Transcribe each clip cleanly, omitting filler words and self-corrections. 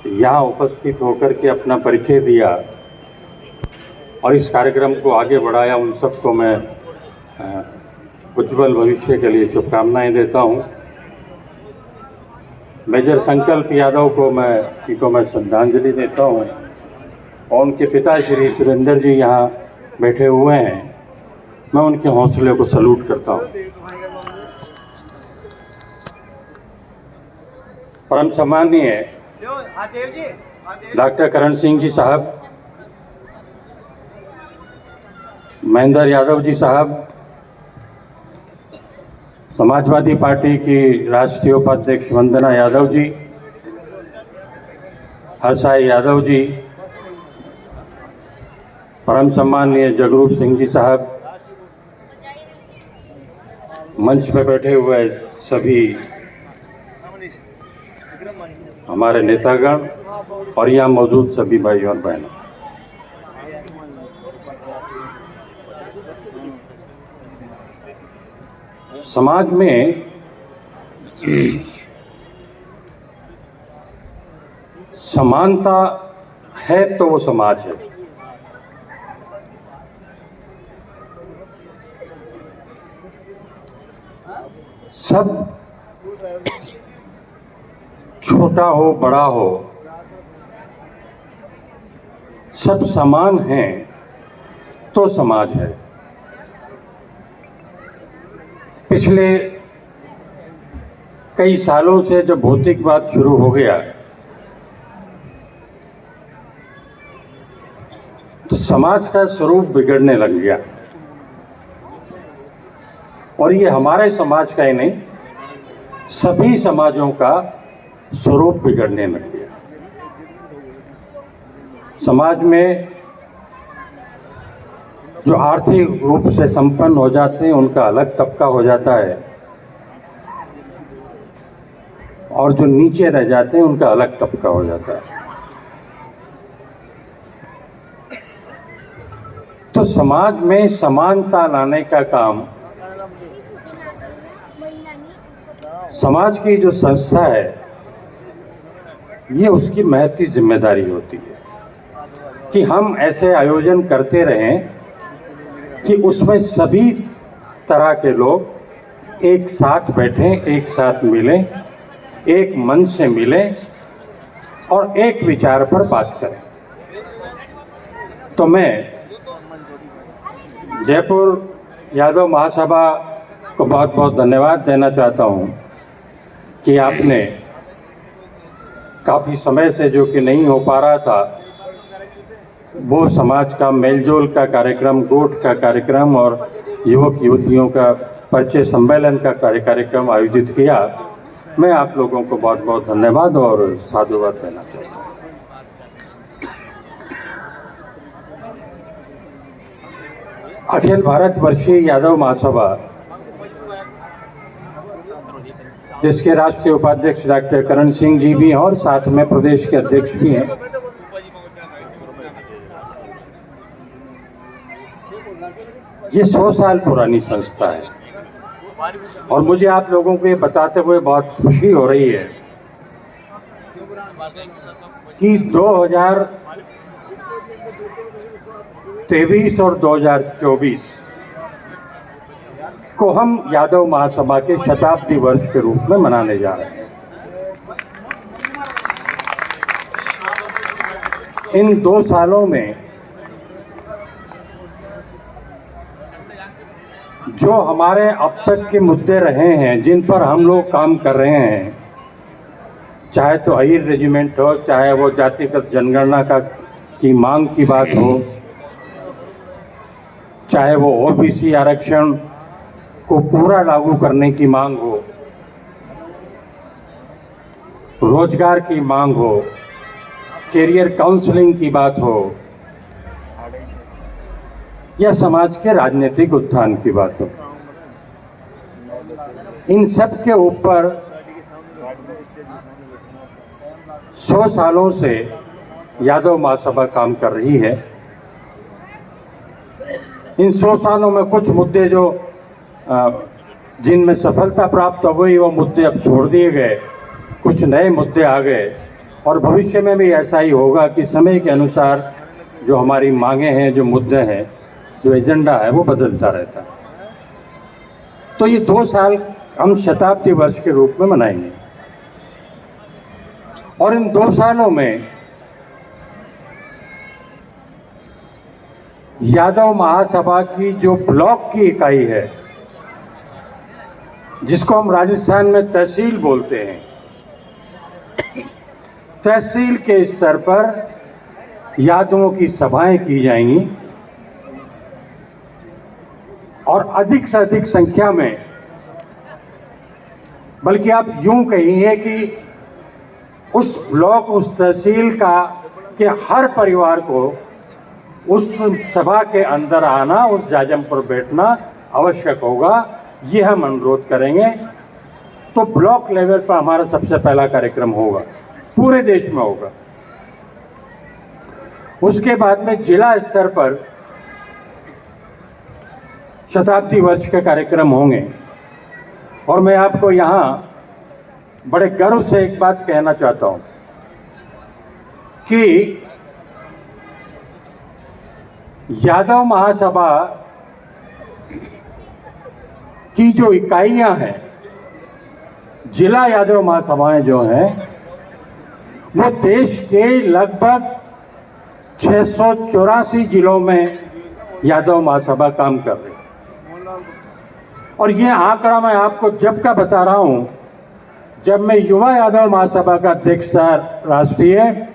यहाँ उपस्थित होकर के अपना परिचय दिया और इस कार्यक्रम को आगे बढ़ाया, उन सबको मैं उज्जवल भविष्य के लिए शुभकामनाएं देता हूँ। मेजर संकल्प यादव को मैं श्रद्धांजलि देता हूँ और उनके पिता श्री सुरेंद्र जी यहाँ बैठे हुए हैं, मैं उनके हौसले को सलूट करता हूँ। परम सम्माननीय डॉक्टर करण सिंह जी साहब, महेंद्र यादव जी साहब, समाजवादी पार्टी की राष्ट्रीय उपाध्यक्ष वंदना यादव जी, हर्षाई यादव जी, परम सम्माननीय जगरूप सिंह जी साहब, मंच पे बैठे हुए सभी हमारे नेतागण और यहाँ मौजूद सभी भाई और बहनों, समाज में समानता है तो वो समाज है। सब छोटा हो बड़ा हो, सब समान हैं तो समाज है। पिछले कई सालों से जब भौतिकवाद शुरू हो गया तो समाज का स्वरूप बिगड़ने लग गया, और ये हमारे समाज का ही नहीं, सभी समाजों का स्वरूप बिगड़ने लग गया। समाज में जो आर्थिक रूप से संपन्न हो जाते हैं उनका अलग तबका हो जाता है, और जो नीचे रह जाते हैं उनका अलग तबका हो जाता है। तो समाज में समानता लाने का काम समाज की जो संस्था है, ये उसकी महती जिम्मेदारी होती है कि हम ऐसे आयोजन करते रहें कि उसमें सभी तरह के लोग एक साथ बैठें, एक साथ मिलें, एक मंच से मिलें और एक विचार पर बात करें। तो मैं जयपुर यादव महासभा को बहुत बहुत धन्यवाद देना चाहता हूं कि आपने काफ़ी समय से जो कि नहीं हो पा रहा था, वो समाज का मेलजोल का कार्यक्रम, गोठ का कार्यक्रम और युवक युवतियों का परिचय सम्मेलन का कार्यक्रम आयोजित किया। मैं आप लोगों को बहुत बहुत धन्यवाद और साधुवाद देना चाहता हूँ। अखिल भारत वर्षीय यादव महासभा, जिसके राष्ट्रीय उपाध्यक्ष डॉक्टर करण सिंह जी भी हैं और साथ में प्रदेश के अध्यक्ष भी हैं, ये 100 साल पुरानी संस्था है और मुझे आप लोगों को ये बताते हुए बहुत खुशी हो रही है कि 2023 और 2024 को हम यादव महासभा के शताब्दी वर्ष के रूप में मनाने जा रहे हैं। इन 2 सालों में जो हमारे अब तक के मुद्दे रहे हैं, जिन पर हम लोग काम कर रहे हैं, चाहे तो अहीर रेजिमेंट हो, चाहे वो जातिगत जनगणना की मांग की बात हो, चाहे वो ओबीसी आरक्षण को पूरा लागू करने की मांग हो, रोजगार की मांग हो, कैरियर काउंसलिंग की बात हो, या समाज के राजनीतिक उत्थान की बात हो, इन सब के ऊपर 100 सालों से यादव महासभा काम कर रही है। इन 100 सालों में कुछ मुद्दे जो जिनमें सफलता प्राप्त हो गई, वो मुद्दे अब छोड़ दिए गए, कुछ नए मुद्दे आ गए और भविष्य में भी ऐसा ही होगा कि समय के अनुसार जो हमारी मांगे हैं, जो मुद्दे हैं, जो एजेंडा है, वो बदलता रहता है। तो ये 2 साल हम शताब्दी वर्ष के रूप में मनाएंगे और इन 2 सालों में यादव महासभा की जो ब्लॉक की इकाई है, जिसको हम राजस्थान में तहसील बोलते हैं, तहसील के स्तर पर यादवों की सभाएं की जाएंगी और अधिक से अधिक संख्या में, बल्कि आप यूं कहिए कि उस ब्लॉक, उस तहसील का के हर परिवार को उस सभा के अंदर आना, उस जाजम पर बैठना आवश्यक होगा। ये हम अनुरोध करेंगे। तो ब्लॉक लेवल पर हमारा सबसे पहला कार्यक्रम होगा, पूरे देश में होगा। उसके बाद में जिला स्तर पर शताब्दी वर्ष के कार्यक्रम होंगे और मैं आपको यहाँ बड़े गर्व से एक बात कहना चाहता हूँ कि यादव महासभा की जो इकाइयां हैं, जिला यादव महासभाएं जो हैं, वो देश के लगभग 684 जिलों में यादव महासभा काम कर रही है। और ये आंकड़ा मैं आपको जब का बता रहा हूं, जब मैं युवा यादव महासभा का अध्यक्ष था राष्ट्रीय,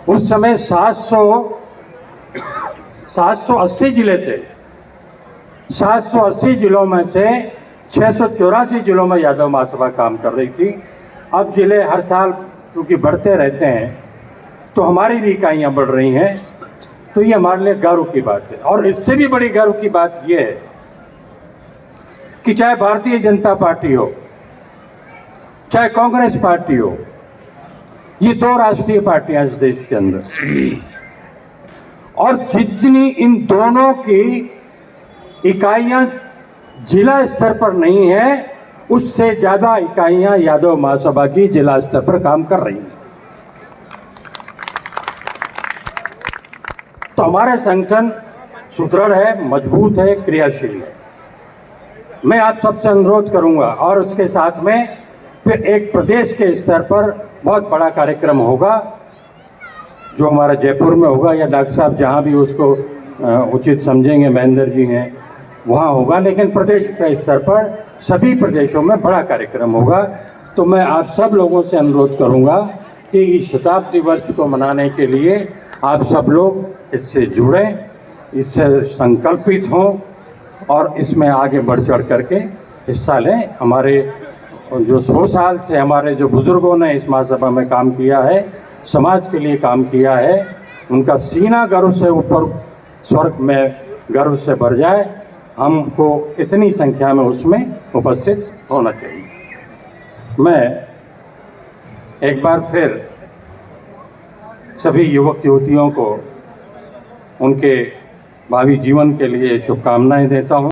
उस समय 780 जिले थे। 780 जिलों में से 684 जिलों में यादव महासभा काम कर रही थी। अब जिले हर साल क्योंकि बढ़ते रहते हैं, तो हमारी भी इकाइयाँ बढ़ रही हैं। तो ये हमारे लिए गर्व की बात है। और इससे भी बड़ी गर्व की बात ये है कि चाहे भारतीय जनता पार्टी हो, चाहे कांग्रेस पार्टी हो, ये 2 राष्ट्रीय पार्टियां इस देश के अंदर, और जितनी इन दोनों की इकाइयां जिला स्तर पर नहीं है, उससे ज्यादा इकाइयां यादव महासभा की जिला स्तर पर काम कर रही हैं। तो हमारा संगठन सुदृढ़ है, मजबूत है, क्रियाशील है। मैं आप सबसे अनुरोध करूंगा और उसके साथ में फिर एक प्रदेश के स्तर पर बहुत बड़ा कार्यक्रम होगा, जो हमारा जयपुर में होगा, या डॉक्टर साहब जहां भी उसको उचित समझेंगे, महेंद्र जी हैं, वहाँ होगा। लेकिन प्रदेश के स्तर पर सभी प्रदेशों में बड़ा कार्यक्रम होगा। तो मैं आप सब लोगों से अनुरोध करूँगा कि इस शताब्दी वर्ष को मनाने के लिए आप सब लोग इससे जुड़ें, इससे संकल्पित हों और इसमें आगे बढ़ चढ़ करके हिस्सा लें। हमारे जो 100 साल से हमारे जो बुजुर्गों ने इस महासभा में काम किया है, समाज के लिए काम किया है, उनका सीना गर्व से ऊपर स्वर्ग में गर्व से भर जाए। हमको इतनी संख्या में उसमें उपस्थित होना चाहिए। मैं एक बार फिर सभी युवक युवतियों को उनके भावी जीवन के लिए शुभकामनाएं देता हूं।